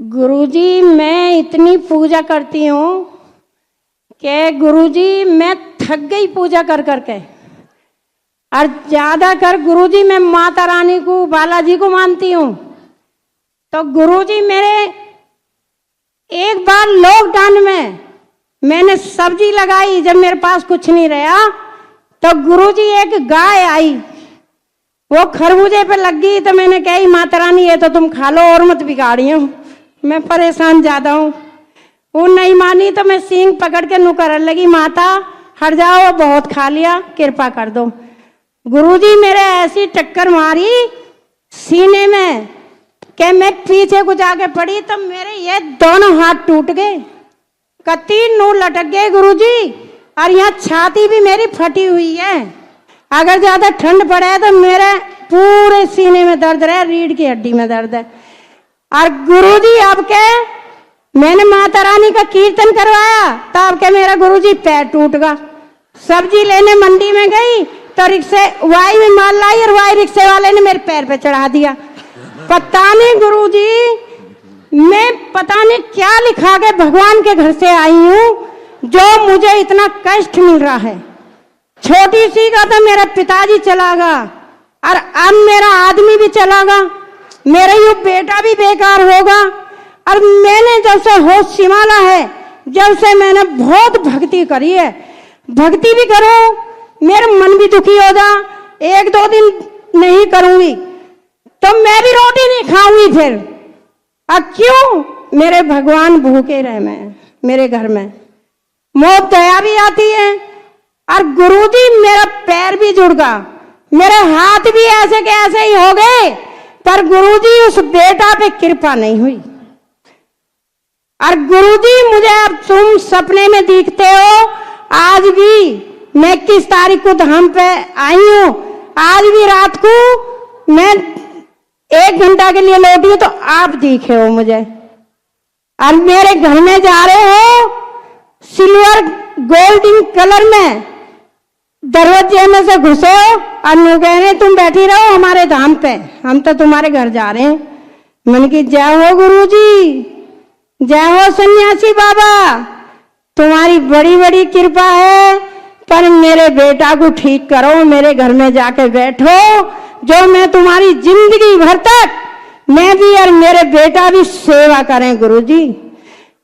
गुरुजी मैं इतनी पूजा करती हूँ कि गुरुजी मैं थक गई पूजा कर करके। और ज्यादा कर गुरुजी मैं माता रानी को, बालाजी को मानती हूँ। तो गुरुजी मेरे एक बार लॉकडाउन में मैंने सब्जी लगाई, जब मेरे पास कुछ नहीं रहा तो गुरुजी एक गाय आई, वो खरबूजे पे लग गई। तो मैंने कही माता रानी ये तो तुम खा लो और मत बिगाड़ियो, मैं परेशान ज्यादा हूँ। वो नहीं मानी तो मैं सींग पकड़ के नुकर लगी, माता हट जाओ, बहुत खा लिया, कृपा कर दो। गुरुजी मेरे ऐसी टक्कर मारी सीने में कि मैं पीछे को जाके पड़ी तो मेरे ये दोनों हाथ टूट गए, कत्ती नू लटक गए गुरुजी। और यहाँ छाती भी मेरी फटी हुई है, अगर ज्यादा ठंड पड़े तो मेरे पूरे सीने में दर्द है, रीढ़ की हड्डी में दर्द है। और गुरुजी अब के मैंने माता रानी का कीर्तन करवाया तो अब के मेरा गुरुजी पैर टूट गया। सब्जी लेने मंडी में गई तो रिक्शे वाई में माल लाई और वाई रिक्शे वाले ने मेरे पैर पे चढ़ा दिया। पता नहीं गुरुजी मैं पता नहीं क्या लिखा के भगवान के घर से आई हूँ जो मुझे इतना कष्ट मिल रहा है। छोटी सी का तो मेरा पिताजी चला गया और अब मेरा आदमी भी चला गया, मेरा ये बेटा भी बेकार होगा। और मैंने जब से होश संभाला है, जब से मैंने बहुत भक्ति करी है, भक्ति भी करो मेरा मन भी दुखी हो जा, एक दो दिन नहीं करूंगी तो मैं भी रोटी नहीं खाऊंगी फिर। अब क्यों मेरे भगवान भूखे रहे मैं मेरे घर में, मौत दया भी आती है। और गुरुजी मेरा पैर भी जुड़ गया, मेरे हाथ भी ऐसे के ऐसे ही हो गए, पर गुरुजी उस बेटा पे कृपा नहीं हुई। और गुरुजी मुझे अब तुम सपने में दिखते हो, आज भी मैं 21 तारीख को धाम पे आई हूँ, आज भी रात को मैं 1 घंटा के लिए लौटी हूँ तो आप दिखे हो मुझे। और मेरे घर में जा रहे हो सिल्वर गोल्डन कलर में, दरवाजे में से घुसे हो और नु कहने तुम बैठी रहो हमारे धाम पे, हम तो तुम्हारे घर जा रहे हैं। मैंने की जय हो गुरुजी, जय हो सन्यासी बाबा, तुम्हारी बड़ी बड़ी कृपा है, पर मेरे बेटा को ठीक करो, मेरे घर में जाके बैठो, जो मैं तुम्हारी जिंदगी भर तक मैं भी और मेरे बेटा भी सेवा करें गुरुजी,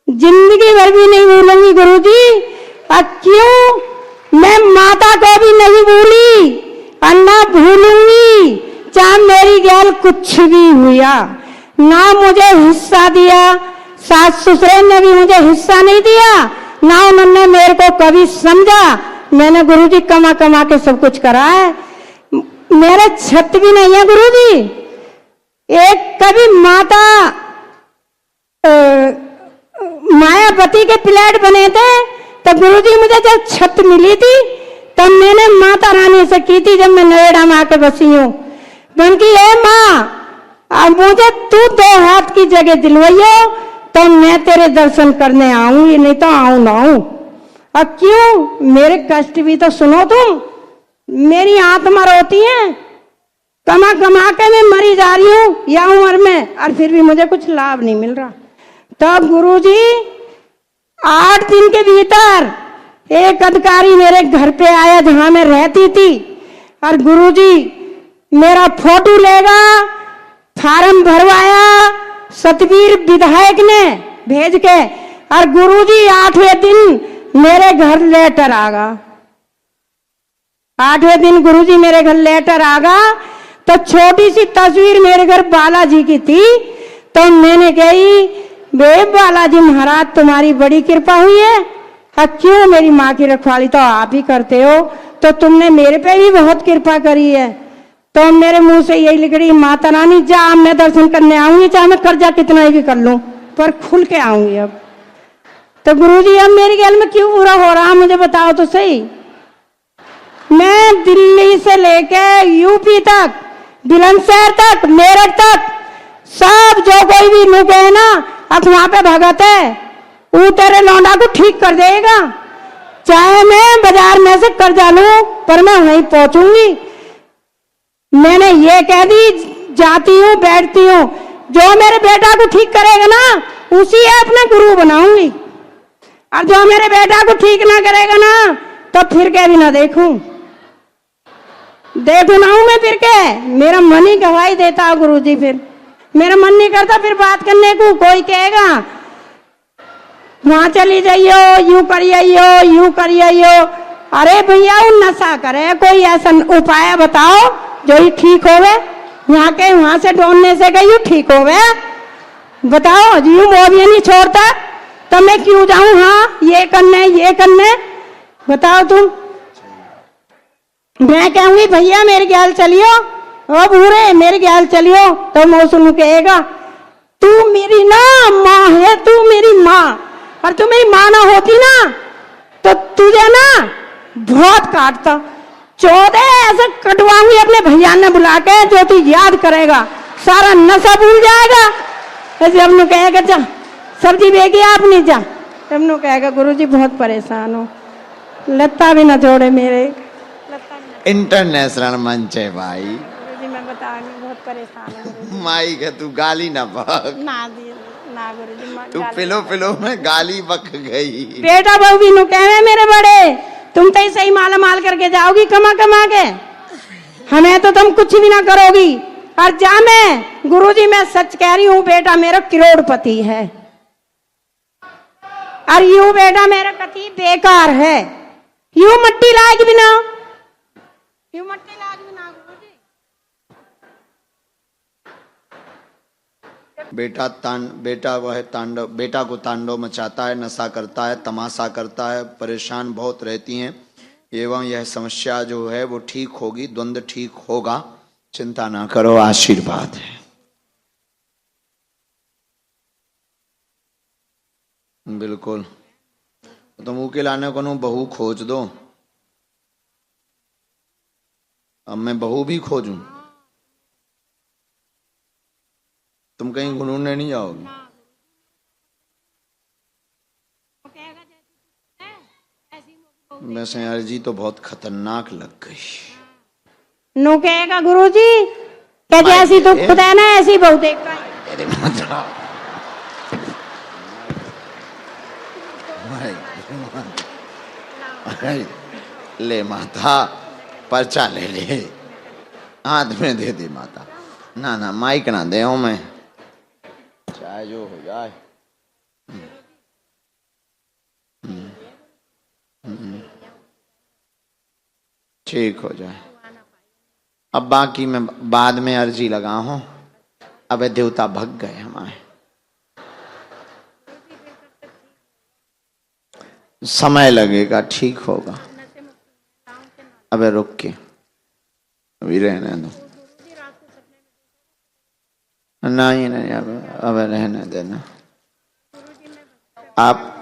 जिंदगी भर भी नहीं भूलूंगी गुरुजी। और क्यों मैं माता को भी नहीं भूली और ना भूलूंगी, चाहे मेरी गैल कुछ भी हुआ, ना मुझे हिस्सा दिया, सास ससुर ने भी मुझे हिस्सा नहीं दिया, ना उन्होंने मेरे को कभी समझा। मैंने गुरुजी कमा कमा के सब कुछ करा है, मेरे छत भी नहीं है गुरुजी। एक कभी माता मायावती के प्लेट बने थे तो गुरुजी मुझे जब छत मिली थी तब मैंने माता रानी से की थी, जब मैं नोएडा में आके बसी हूँ, बल्कि ए माँ अब मुझे तू 2 हाथ की जगह दिलवाइयो तो मैं तेरे दर्शन करने आऊंगी, नहीं तो आऊं ना आऊं। अब क्यों मेरे कष्ट भी तो सुनो तुम, मेरी आत्मा रोती है, कमा कमा के मैं मरी जा रही हूँ या उम्र में, और फिर भी मुझे कुछ लाभ नहीं मिल रहा। तब गुरुजी 8 दिन के भीतर एक अधिकारी मेरे घर पे आया जहां मैं रहती थी, और गुरुजी मेरा फोटो लेगा, फार्म भरवाया सतवीर विधायक ने भेज के, और गुरुजी 8वें दिन मेरे घर लेटर आ गया। 8वें दिन गुरुजी मेरे घर लेटर आ गया तो छोटी सी तस्वीर मेरे घर बालाजी की थी, तो मैंने कही बे बालाजी महाराज तुम्हारी बड़ी कृपा हुई है, क्यों मेरी माँ की रखवाली तो आप ही करते हो, तो तुमने मेरे पे भी बहुत कृपा करी है। तो मेरे मुंह से यही लिख रही, माता रानी जा मैं दर्शन करने आऊंगी, चाहे मैं कर्जा कितना ही भी कर लूं, पर खुल के आऊंगी अब। तो गुरुजी अब मेरी गैल में क्यों बुरा हो रहा मुझे बताओ तो सही। मैं दिल्ली से लेके यूपी तक, बुलंदशहर तक, मेरठ तक, सब जो कोई भी मुझे है ना अब वहां पे भगत है, वो तेरे लौंडा को ठीक कर देगा, चाहे मैं बाजार में से कर्जा लूं पर मैं वहीं पहुंचूंगी। मैंने ये कह दी जाती हूँ बैठती हूँ, जो मेरे बेटा को ठीक करेगा ना उसी अपना गुरु बनाऊंगी, और जो मेरे बेटा को ठीक ना करेगा ना तो फिर के भी ना देखूं ना हूं मैं फिर के। मेरा मन ही गवाही देता गुरुजी, फिर मेरा मन नहीं करता फिर बात करने को। कोई कहेगा वहां चली जाइयो, यूं करियो, यूं करियो। अरे भैया वो नशा करे, कोई ऐसा उपाय बताओ जो ही ठीक होवे। यहाँ के वहां से ढूंढने से गई ठीक होवे, बताओ जी। वो भी नहीं छोड़ता तो मैं क्यों जाऊं? हाँ ये करने बताओ तुम। मैं कहूंगी भैया मेरे ख्याल चलियो, ओ बूढ़े मेरे ख्याल चलियो, तो मौसम कहेगा तू मेरी ना माँ है, तू मेरी माँ, और तू मेरी माँ ना होती ना तो तुझे ना बहुत काटता। 14 ऐसे कटवाऊंगी अपने भैया ने बुला के, जो तू याद करेगा सारा नशा भूल जाएगा। ऐसे हमने कहेगा जा सब्जी बेगी आप नहीं जा, हमने कहेगा गुरुजी बहुत परेशान हो, लत्ता भी ना जोड़े मेरे। इंटरनेशनल मंच है भाई। गुरुजी मैं बता रही बहुत परेशान हूँ। माई का तू गाली ना बक ना दी ना गुरुजी, तू पिलो में गाली बक गई। बेटा बहू भी नु कहे मेरे बड़े तुम तो सही माला माल करके जाओगी कमा के, हमें तो तुम कुछ भी ना करोगी। और जा मैं गुरुजी मैं सच कह रही हूँ, बेटा मेरा करोड़पति है, और यूं बेटा मेरा कति बेकार है। यूं मट्टी लायक भी ना, यूं मट्टी लायक भी ना गुरुजी। बेटा को तांडव मचाता है, नशा करता है, तमाशा करता है, परेशान बहुत रहती हैं। एवं यह समस्या जो है वो ठीक होगी, द्वंद्व ठीक होगा, चिंता ना करो, आशीर्वाद है। बिल्कुल। तो मुँह के लाने को बहू खोज दो, अब मैं बहू भी खोजूं, तुम कहीं घूमने नहीं जाओगी। वैसे यार जी तो बहुत खतरनाक लग गई। नो कहेगा गुरुजी क्या जैसी तो खुद है ना ऐसी बहुत एक ले माता पर्चा ले ले, हाथ में दे दे माता। ना माइक ना दे मैं, चाहे जो हो जाए। ठीक हो जाए। अब बाकी मैं बाद में अर्जी लगा हूं, अब देवता भग गए हमारे। समय लगेगा, ठीक होगा। अबे रुक के अभी रहने दो, नहीं अब रहने देना। आप